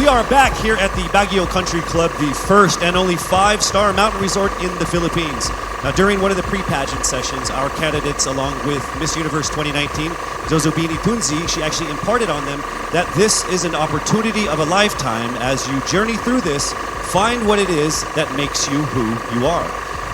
We are back here at the Baguio Country Club, the first and only 5-star mountain resort in the Philippines. Now, during one of the pre-pageant sessions, our candidates, along with Miss Universe 2019, Zozobini Tunzi, she actually imparted on them that this is an opportunity of a lifetime. As you journey through this, find what it is that makes you who you are.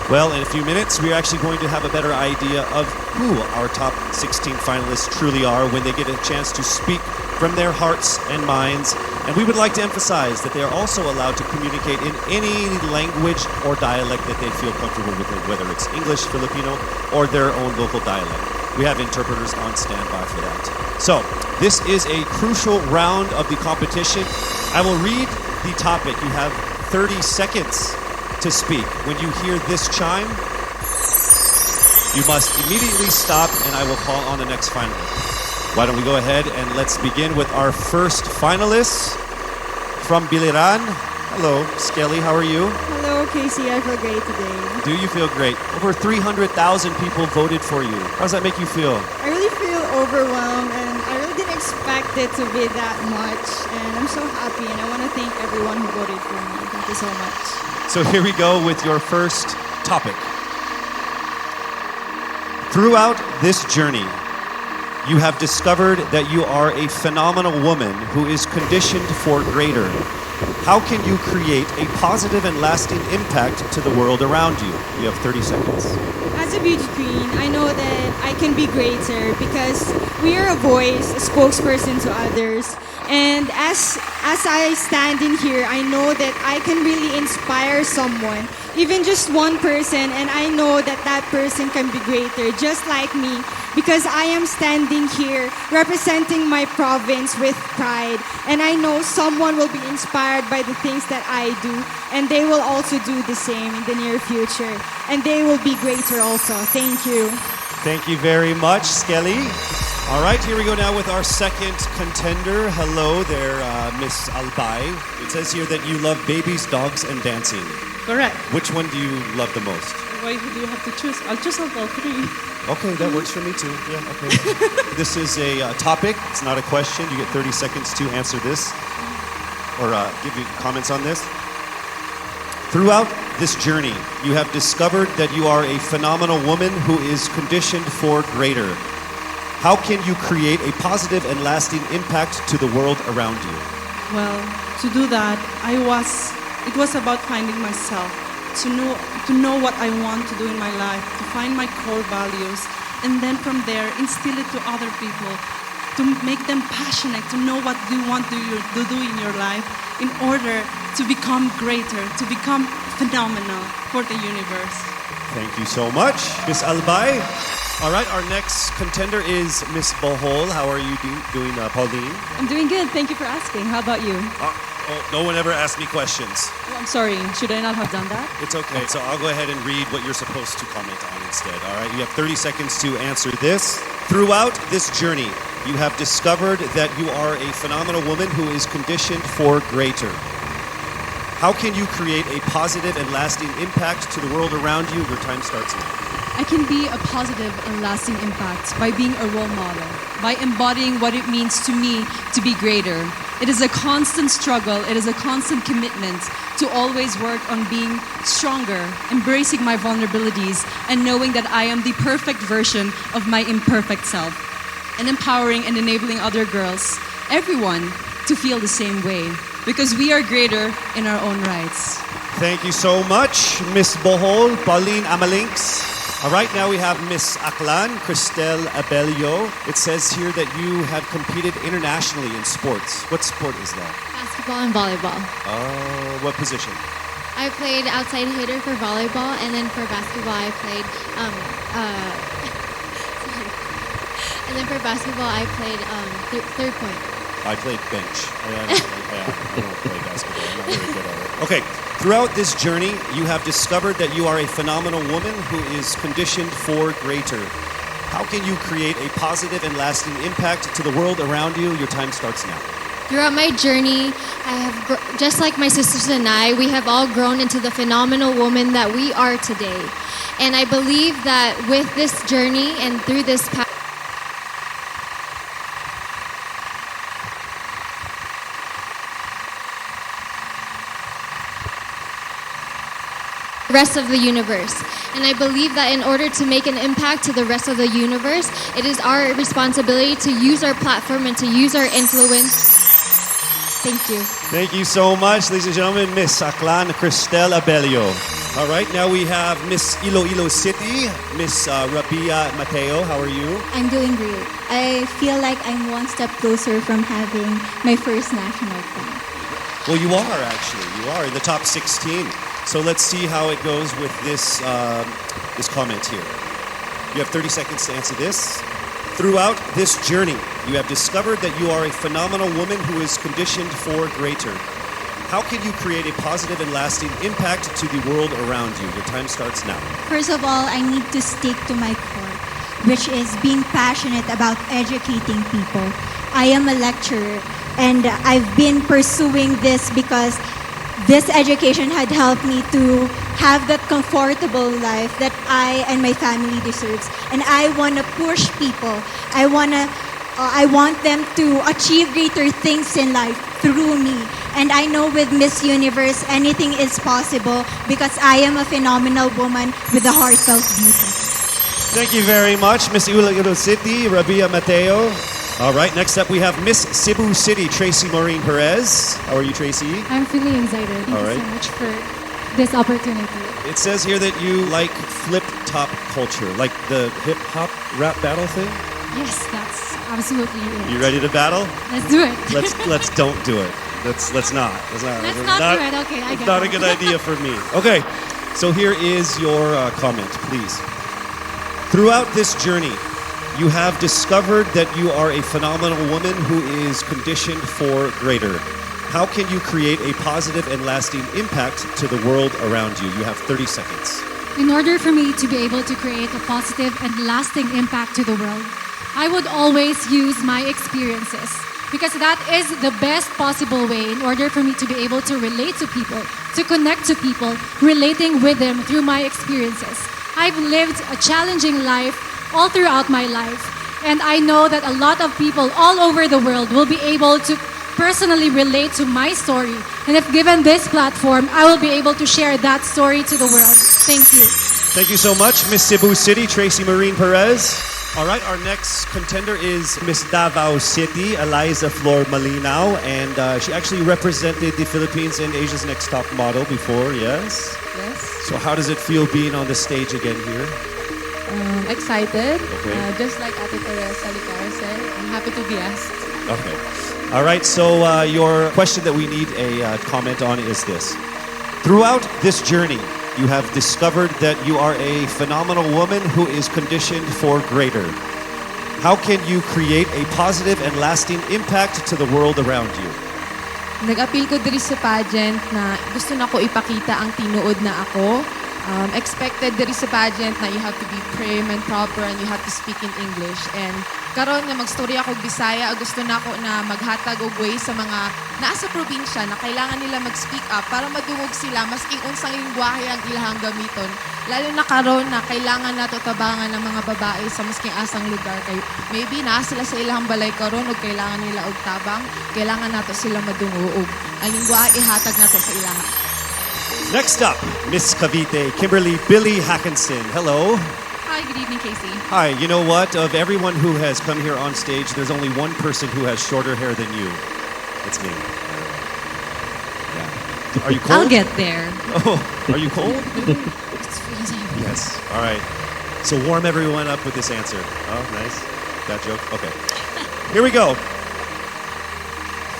Well, in a few minutes, we're actually going to have a better idea of who our top 16 finalists truly are when they get a chance to speak from their hearts and minds. And we would like to emphasize that they are also allowed to communicate in any language or dialect that they feel comfortable with, whether it's English, Filipino, or their own local dialect. We have interpreters on standby for that. So, this is a crucial round of the competition. I will read the topic. You have 30 seconds to speak. When you hear this chime, you must immediately stop and I will call on the next finalist. Why don't we go ahead and let's begin with our first finalist from Biliran. Hello, Skelly, how are you? Hello, Casey. I feel great today. Do you feel great? Over 300,000 people voted for you. How does that make you feel? I really feel overwhelmed and I really didn't expect it to be that much. And I'm so happy and I want to thank everyone who voted for me. Thank you so much. So here we go with your first topic. Throughout this journey, you have discovered that you are a phenomenal woman who is conditioned for greater. How can you create a positive and lasting impact to the world around you? You have 30 seconds. As a beauty queen, I know that I can be greater because we are a voice, a spokesperson to others. And as I stand in here, I know that I can really inspire someone, even just one person, and I know that that person can be greater, just like me, because I am standing here representing my province with pride. And I know someone will be inspired by the things that I do, and they will also do the same in the near future. And they will be greater also. Thank you. Thank you very much, Skelly. All right, here we go now with our second contender. Hello there, Miss Albay. It says here that you love babies, dogs, and dancing. Correct. Which one do you love the most? Why do you have to choose? I'll choose all three. Okay, that works for me too. Yeah, okay. This is a topic. It's not a question. You get 30 seconds to answer this or give you comments on this. Throughout this journey, you have discovered that you are a phenomenal woman who is conditioned for greater. How can you create a positive and lasting impact to the world around you? Well, to do that, it was about finding myself, to know what I want to do in my life, to find my core values, and then from there, instill it to other people, to make them passionate, to know what you want to do in your life in order to become greater, to become phenomenal for the universe. Thank you so much, Miss Albay. All right, our next contender is Miss Bohol. How are you doing, Pauline? I'm doing good. Thank you for asking. How about you? No one ever asked me questions. Oh, I'm sorry. Should I not have done that? It's okay. So I'll go ahead and read what you're supposed to comment on instead. All right, you have 30 seconds to answer this. Throughout this journey, you have discovered that you are a phenomenal woman who is conditioned for greater. How can you create a positive and lasting impact to the world around you? Your time starts now. I can be a positive and lasting impact by being a role model, by embodying what it means to me to be greater. It is a constant struggle, it is a constant commitment to always work on being stronger, embracing my vulnerabilities, and knowing that I am the perfect version of my imperfect self, and empowering and enabling other girls, everyone, to feel the same way, because we are greater in our own rights. Thank you so much, Miss Bohol, Pauline Amalinks. All right, now we have Miss Aklan, Cristel Abelio. It says here that you have competed internationally in sports. What sport is that? Basketball and volleyball. Oh, what position? I played outside hitter for volleyball, and then for basketball I played and then for basketball I played third point. I played bench. I don't play basketball. I'm not very good at it. Okay, throughout this journey, you have discovered that you are a phenomenal woman who is conditioned for greater. How can you create a positive and lasting impact to the world around you? Your time starts now. Throughout my journey, just like my sisters and I, we have all grown into the phenomenal woman that we are today. And I believe that with this journey and through this path, rest of the universe. And I believe that in order to make an impact to the rest of the universe, it is our responsibility to use our platform and to use our influence. Thank you. Thank you so much, ladies and gentlemen, Miss Aklan Cristel Abelio. All right, now we have Miss Iloilo City, Miss Rabia Mateo. How are you? I'm doing great. I feel like I'm one step closer from having my first national crown. Well, you are actually. You are in the top 16. So let's see how it goes with this this comment here. You have 30 seconds to answer this. Throughout this journey, you have discovered that you are a phenomenal woman who is conditioned for greater. How can you create a positive and lasting impact to the world around you? Your time starts now. First of all, I need to stick to my core, which is being passionate about educating people. I am a lecturer, and I've been pursuing this because this education had helped me to have that comfortable life that I and my family deserves. And I want to push people. I want them to achieve greater things in life through me. And I know with Miss Universe, anything is possible because I am a phenomenal woman with a heartfelt beauty. Thank you very much, Miss Iloilo City, Rabia Mateo. All right, next up we have Miss Cebu City, Tracy Maureen Perez. How are you, Tracy? I'm feeling excited. Thank All right. you so much for this opportunity. It says here that you like flip-top culture, like the hip-hop rap battle thing. Yes, that's absolutely it. You ready to battle? Let's do it. Let's don't do it. Let's not. Let's not do it. Okay, I get Not a it. good idea for me. Okay, so here is your comment, please. Throughout this journey, you have discovered that you are a phenomenal woman who is conditioned for greater. How can you create a positive and lasting impact to the world around you? You have 30 seconds. In order for me to be able to create a positive and lasting impact to the world, I would always use my experiences because that is the best possible way in order for me to be able to relate to people, to connect to people, relating with them through my experiences. I've lived a challenging life all throughout my life, and I know that a lot of people all over the world will be able to personally relate to my story. And if given this platform, I will be able to share that story to the world. Thank you. Thank you so much, Miss Cebu City, Tracy Maureen Perez. All right, our next contender is Miss Davao City, Eliza Flor Malinao, and she actually represented the Philippines in Asia's Next Top Model before, yes? Yes. So how does it feel being on the stage again here? Excited. Okay. Just like Ate Teresa Licar said, I'm happy to be asked. Okay. All right, so your question that we need a comment on is this. Throughout this journey, you have discovered that you are a phenomenal woman who is conditioned for greater. How can you create a positive and lasting impact to the world around you? Nag-appeal ko diri sa pageant na gusto na ko ipakita ang tinuod na ako. Expected diri sa pageant na you have to be prim and proper and you have to speak in English. And karon nga mag-story ako Bisaya, gusto na ako na maghatag og way sa mga nasa probinsya na kailangan nila mag-speak up para madungog sila maski unsang lingwahe ang ilahang gamiton. Lalo na karon na kailangan nato tabangan ng mga babae sa maski asang lugar kay maybe naa sila sa ilahang balay karon ug kailangan nila og tabang, kailangan nato sila madungog. Ang lingwahe ihatag nato sa ilaha. Next up, Miss Cavite, Kimberly Billy Hackinson. Hello. Hi, good evening, Casey. Hi, you know what? Of everyone who has come here on stage, there's only one person who has shorter hair than you. It's me. Yeah. Are you cold? I'll get there. Oh, are you cold? It's freezing. Yes. All right. So warm everyone up with this answer. Oh, nice. That joke? Okay. Here we go.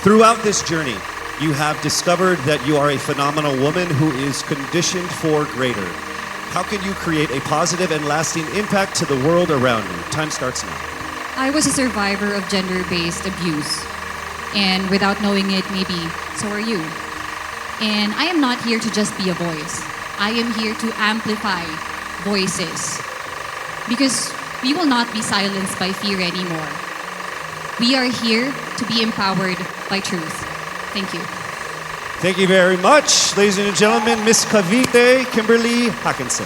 Throughout this journey, you have discovered that you are a phenomenal woman who is conditioned for greater. How can you create a positive and lasting impact to the world around you? Time starts now. I was a survivor of gender-based abuse. And without knowing it, maybe so are you. And I am not here to just be a voice. I am here to amplify voices. Because we will not be silenced by fear anymore. We are here to be empowered by truth. Thank you. Thank you very much, ladies and gentlemen, Miss Cavite, Kimberly Hackinson.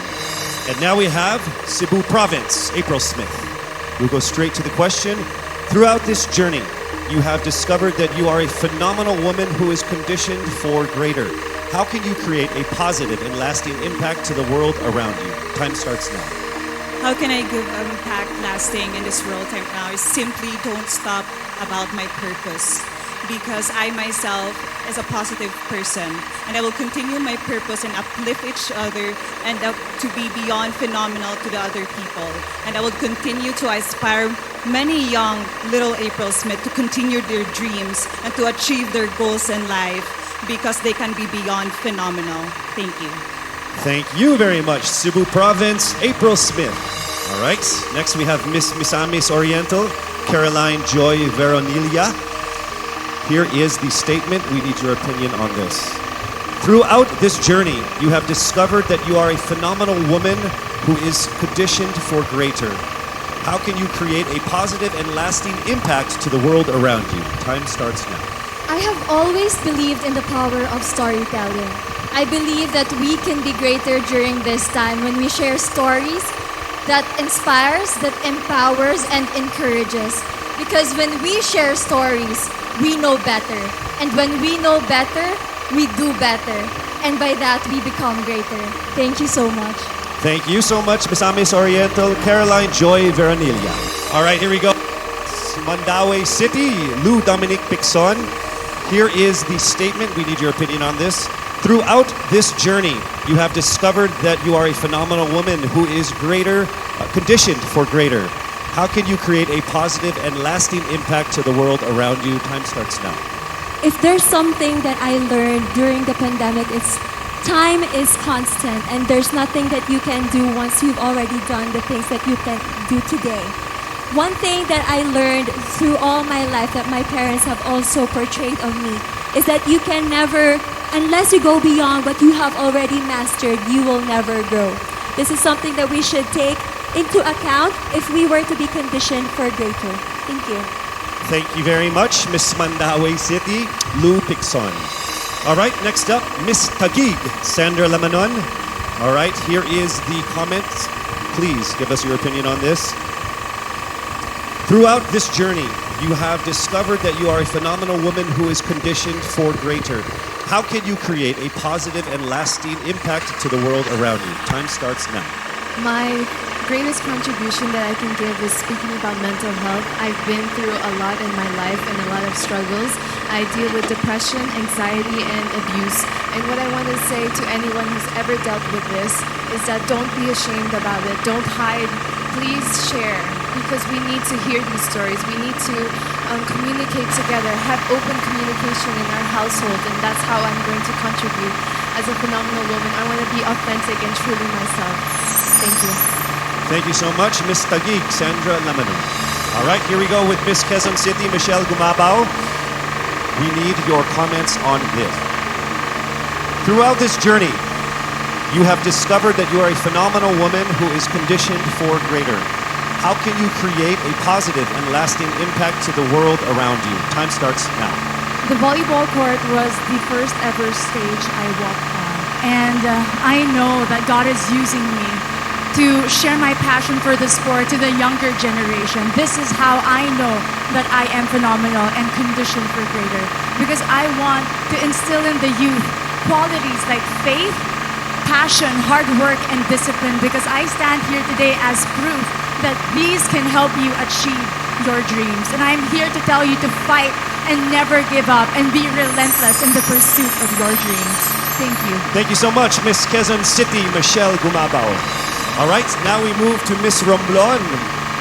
And now we have Cebu Province, April Smith. We'll go straight to the question. Throughout this journey, you have discovered that you are a phenomenal woman who is conditioned for greater. How can you create a positive and lasting impact to the world around you? Time starts now. How can I give impact lasting in this world right now is simply don't stop about my purpose. Because I myself is a positive person and I will continue my purpose and uplift each other and to be beyond phenomenal to the other people. And I will continue to inspire many young little April Smith to continue their dreams and to achieve their goals in life because they can be beyond phenomenal. Thank you. Thank you very much, Cebu Province, April Smith. All right, next we have Miss Misamis Oriental, Caroline Joy Veronilia. Here is the statement. We need your opinion on this. Throughout this journey, you have discovered that you are a phenomenal woman who is conditioned for greater. How can you create a positive and lasting impact to the world around you? Time starts now. I have always believed in the power of storytelling. I believe that we can be greater during this time when we share stories that inspires, that empowers, and encourages. Because when we share stories, we know better. And when we know better, we do better. And by that, we become greater. Thank you so much. Thank you so much, Misamis Oriental, Caroline Joy Veronilia. All right, here we go. Mandaue City, Lou Dominic Pixon. Here is the statement. We need your opinion on this. Throughout this journey, you have discovered that you are a phenomenal woman who is greater, conditioned for greater. How can you create a positive and lasting impact to the world around you? Time starts now. If there's something that I learned during the pandemic, it's time is constant and there's nothing that you can do once you've already done the things that you can do today. One thing that I learned through all my life that my parents have also portrayed of me is that you can never, unless you go beyond what you have already mastered, you will never grow. This is something that we should take into account if we were to be conditioned for greater. Thank you. Thank you very much, Miss Mandaue City, Lou Pixon. All right, next up, Miss Taguig, Sandra Lamanon. All right, here is the comment. Please give us your opinion on this. Throughout this journey, you have discovered that you are a phenomenal woman who is conditioned for greater. How can you create a positive and lasting impact to the world around you? Time starts now. My greatest contribution that I can give is speaking about mental health. I've been through a lot in my life and a lot of struggles. I deal with depression, anxiety, and abuse. And what I want to say to anyone who's ever dealt with this is that don't be ashamed about it. Don't hide. Please share, because we need to hear these stories. We need to communicate together, have open communication in our household, and that's how I'm going to contribute as a phenomenal woman. I want to be authentic and truly myself. Thank you. Thank you so much, Miss Taguig, Sandra Lamanon. All right, here we go with Miss Quezon City, Michelle Gumabao. We need your comments on this. Throughout this journey, you have discovered that you are a phenomenal woman who is conditioned for greater. How can you create a positive and lasting impact to the world around you? Time starts now. The volleyball court was the first ever stage I walked on. And I know that God is using me to share my passion for the sport to the younger generation. This is how I know that I am phenomenal and conditioned for greater. Because I want to instill in the youth qualities like faith, passion, hard work, and discipline. Because I stand here today as proof that these can help you achieve your dreams. And I'm here to tell you to fight and never give up and be relentless in the pursuit of your dreams. Thank you. Thank you so much, Miss Quezon City, Michelle Gumabao. All right, now we move to Miss Romblon,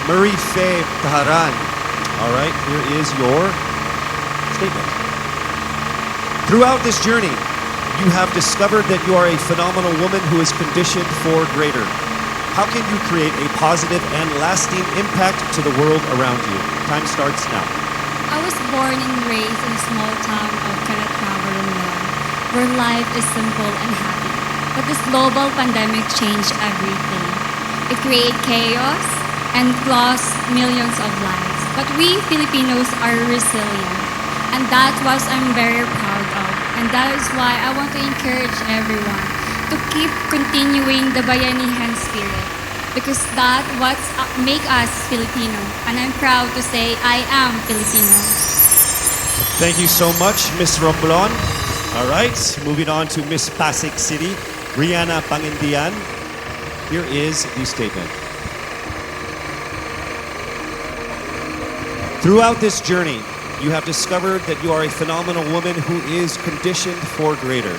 Marie Faye Taharan. All right, here is your statement. Throughout this journey, you have discovered that you are a phenomenal woman who is conditioned for greater. How can you create a positive and lasting impact to the world around you? Time starts now. I was born and raised in a small town of Calatagua, where life is simple and happy. But this global pandemic changed everything. It created chaos and lost millions of lives. But we Filipinos are resilient. And that's what I'm very proud of. And that is why I want to encourage everyone to keep continuing the Bayanihan spirit. Because that's what makes us Filipino. And I'm proud to say I am Filipino. Thank you so much, Miss Romblon. All right, moving on to Miss Pasig City, Rihanna Pangindian. Here is the statement. Throughout this journey, you have discovered that you are a phenomenal woman who is conditioned for greater.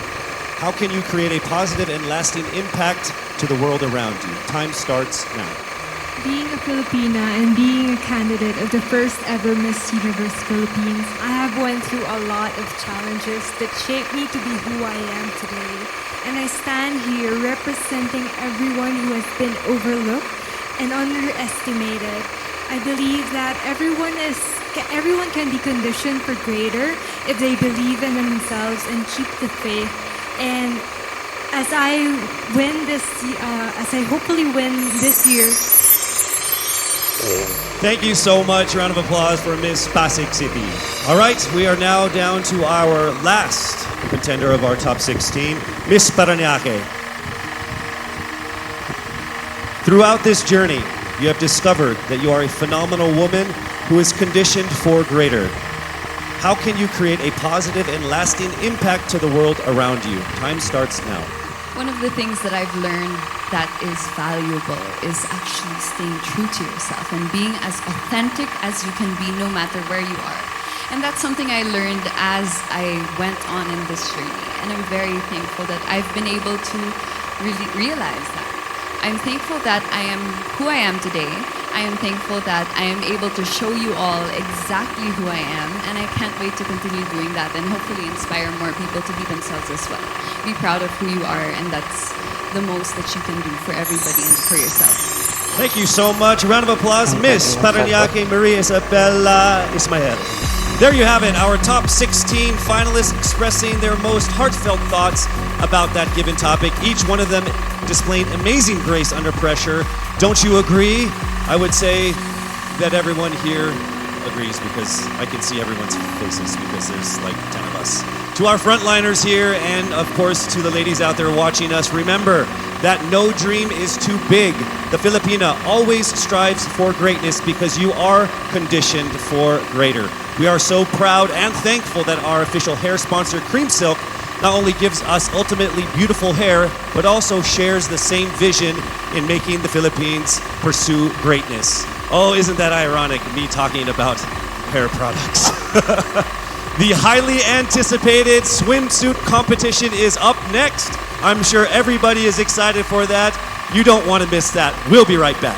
How can you create a positive and lasting impact to the world around you? Time starts now. Being a Filipina and being a candidate of the first ever Miss Universe Philippines, I have went through a lot of challenges that shaped me to be who I am today. And I stand here representing everyone who has been overlooked and underestimated. I believe that everyone can be conditioned for greater if they believe in themselves and keep the faith. And as I hopefully win this year. Thank you so much. Round of applause for Miss Pasig City. All right, we are now down to our last contender of our top 16, Miss Parañaque. Throughout this journey, you have discovered that you are a phenomenal woman who is conditioned for greater. How can you create a positive and lasting impact to the world around you? Time starts now. One of the things that I've learned that is valuable is actually staying true to yourself and being as authentic as you can be no matter where you are. And that's something I learned as I went on in this journey. And I'm very thankful that I've been able to really realize that. I'm thankful that I am who I am today. I am thankful that I am able to show you all exactly who I am, and I can't wait to continue doing that and hopefully inspire more people to be themselves as well. Be proud of who you are, and that's the most that you can do for everybody and for yourself. Thank you so much. Round of applause, Miss Parañaque Maria Isabella Ismael. There you have it, our top 16 finalists expressing their most heartfelt thoughts about that given topic. Each one of them displaying amazing grace under pressure. Don't you agree? I would say that everyone here agrees because I can see everyone's faces because there's like 10 of us. To our frontliners here and of course to the ladies out there watching us, remember that no dream is too big. The Filipina always strives for greatness because you are conditioned for greater. We are so proud and thankful that our official hair sponsor, Cream Silk, not only gives us ultimately beautiful hair, but also shares the same vision in making the Philippines pursue greatness. Oh, isn't that ironic, me talking about hair products? The highly anticipated swimsuit competition is up next. I'm sure everybody is excited for that. You don't want to miss that. We'll be right back.